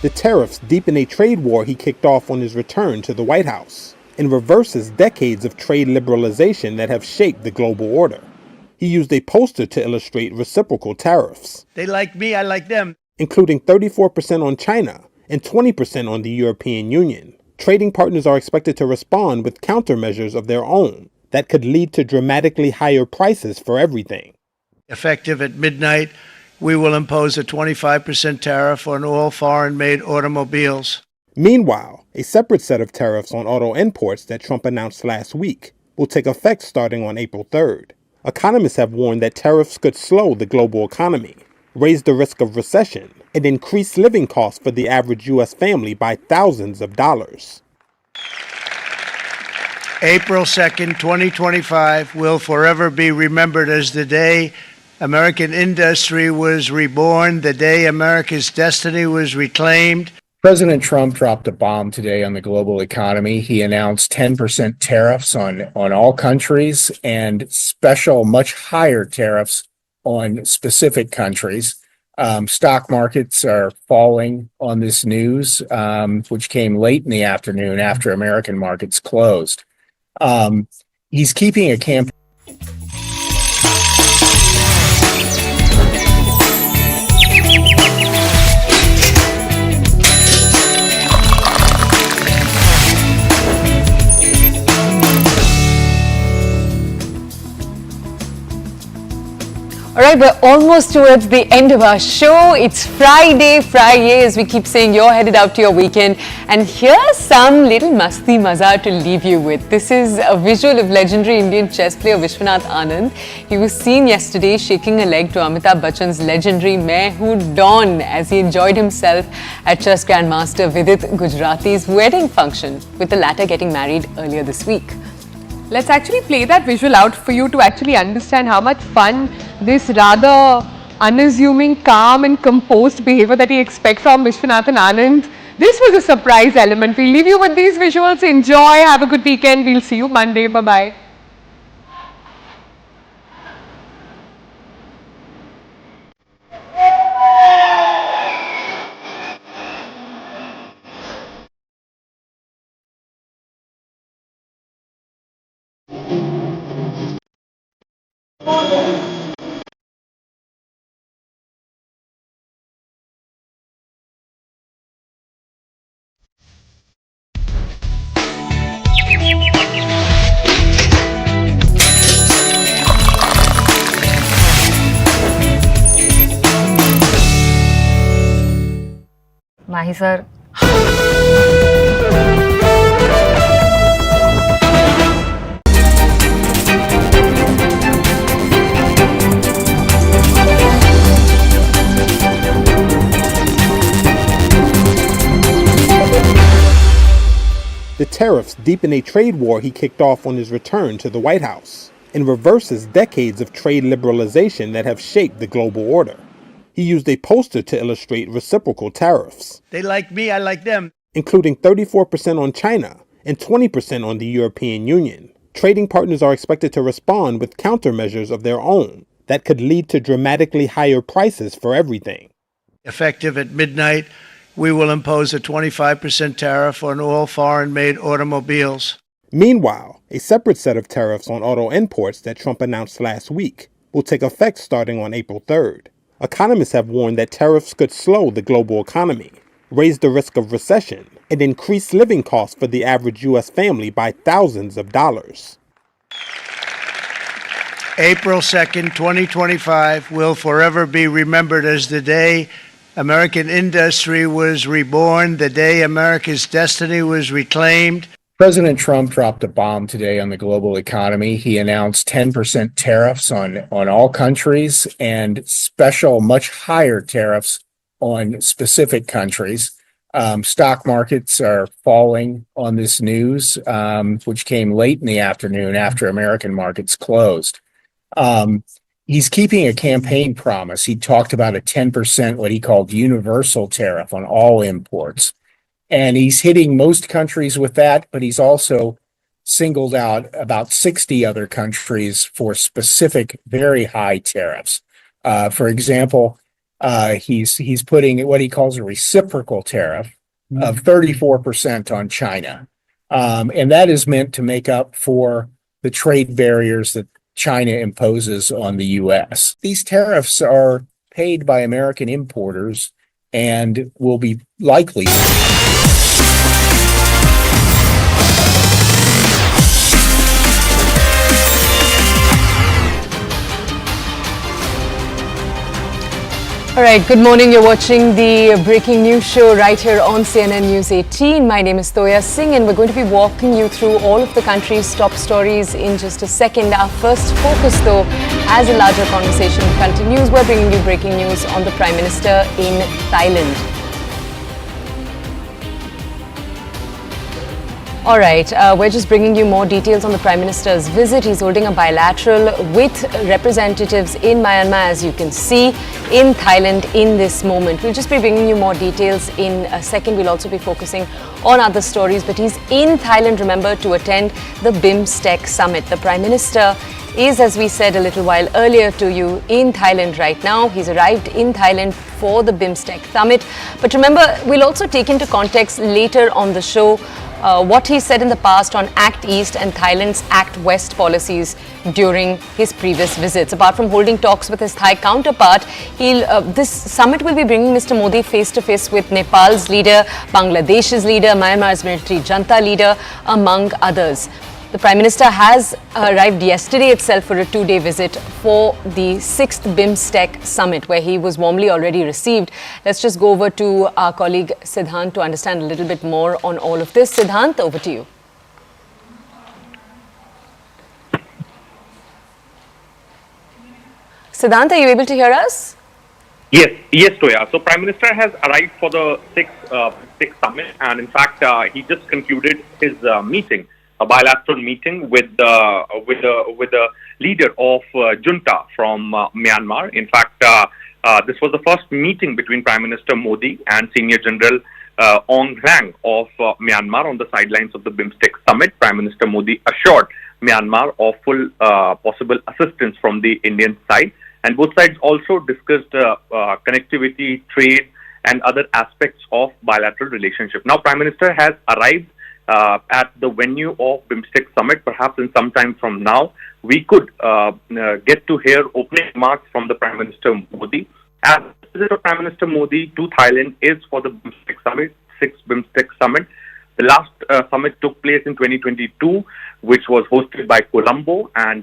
The tariffs deepen a trade war he kicked off on his return to the White House and reverses decades of trade liberalization that have shaped the global order. He used a poster to illustrate reciprocal tariffs. They like me, I like them. Including 34% on China and 20% on the European Union. Trading partners are expected to respond with countermeasures of their own that could lead to dramatically higher prices for everything. Effective at midnight, we will impose a 25% tariff on all foreign-made automobiles. Meanwhile, a separate set of tariffs on auto imports that Trump announced last week will take effect starting on April 3rd. Economists have warned that tariffs could slow the global economy, raise the risk of recession, and increase living costs for the average U.S. family by thousands of dollars. April 2nd, 2025 will forever be remembered as the day American industry was reborn, the day America's destiny was reclaimed. President Trump dropped a bomb today on the global economy. He announced 10% tariffs on all countries and special, much higher tariffs on specific countries. Stock markets are falling on this news, which came late in the afternoon after American markets closed. He's keeping a campaign. All right, we're almost towards the end of our show. It's Friday, as we keep saying. You're headed out to your weekend. And here's some little masti maza to leave you with. This is a visual of legendary Indian chess player Vishwanath Anand. He was seen yesterday shaking a leg to Amitabh Bachchan's legendary Mehrotra as he enjoyed himself at chess grandmaster Vidit Gujrati's wedding function, with the latter getting married earlier this week. Let's actually play that visual out for you to actually understand how much fun this rather unassuming, calm and composed behavior that we expect from Vishwanathan Anand. This was a surprise element. We'll leave you with these visuals. Enjoy. Have a good weekend. We'll see you Monday. Bye-bye. Mahi sir. The tariffs deepen a trade war he kicked off on his return to the White House and reverses decades of trade liberalization that have shaped the global order. He used a poster to illustrate reciprocal tariffs. They like me, I like them. Including 34% on China and 20% on the European Union. Trading partners are expected to respond with countermeasures of their own that could lead to dramatically higher prices for everything. Effective at midnight, we will impose a 25% tariff on all foreign-made automobiles. Meanwhile, a separate set of tariffs on auto imports that Trump announced last week will take effect starting on April 3rd. Economists have warned that tariffs could slow the global economy, raise the risk of recession, and increase living costs for the average U.S. family by thousands of dollars. April 2nd, 2025 will forever be remembered as the day American industry was reborn, the day America's destiny was reclaimed. President Trump dropped a bomb today on the global economy. He announced 10% tariffs on all countries and special, much higher tariffs on specific countries. Stock markets are falling on this news, which came late in the afternoon after American markets closed. He's keeping a campaign promise. He talked about a 10%, what he called universal tariff on all imports. And he's hitting most countries with that, but he's also singled out about 60 other countries for specific, very high tariffs. For example, he's putting what he calls a reciprocal tariff of 34% on China. And that is meant to make up for the trade barriers that China imposes on the U.S. These tariffs are paid by American importers and will be likely. All right, good morning. You're watching the breaking news show right here on CNN News 18. My name is Toya Singh and we're going to be walking you through all of the country's top stories in just a second. Our first focus, though, as a larger conversation continues, we're bringing you breaking news on the Prime Minister in Thailand. All right, we're just bringing you more details on the Prime Minister's visit. He's holding a bilateral with representatives in Myanmar, as you can see, in Thailand in this moment. We'll just be bringing you more details in a second. We'll also be focusing on other stories, but he's in Thailand, remember, to attend the BIMSTEC summit. The Prime Minister is, as we said a little while earlier to you, in Thailand right now. He's arrived in Thailand for the BIMSTEC summit. But remember, we'll also take into context later on the show what he said in the past on Act East and Thailand's Act West policies during his previous visits. Apart from holding talks with his Thai counterpart, this summit will be bringing Mr. Modi face-to-face with Nepal's leader, Bangladesh's leader, Myanmar's military junta leader, among others. The Prime Minister has arrived yesterday itself for a 2-day visit for the 6th BIMSTEC Summit, where he was warmly already received. Let's just go over to our colleague Siddhant to understand a little bit more on all of this. Siddhant, over to you. Siddhant, are you able to hear us? Yes, Toya. So Prime Minister has arrived for the 6th summit, and in fact, he just concluded his meeting, a bilateral meeting with the leader of junta from Myanmar. In fact, this was the first meeting between Prime Minister Modi and Senior General Aung Hlaing of Myanmar on the sidelines of the BIMSTEC summit. Prime Minister Modi assured Myanmar of full possible assistance from the Indian side. And both sides also discussed connectivity, trade, and other aspects of bilateral relationship. Now, Prime Minister has arrived at the venue of BIMSTEC Summit. Perhaps in some time from now, we could get to hear opening remarks from the Prime Minister Modi. As the visit of Prime Minister Modi to Thailand is for the BIMSTEC Summit, 6th BIMSTEC Summit. The last summit took place in 2022, which was hosted by Colombo, and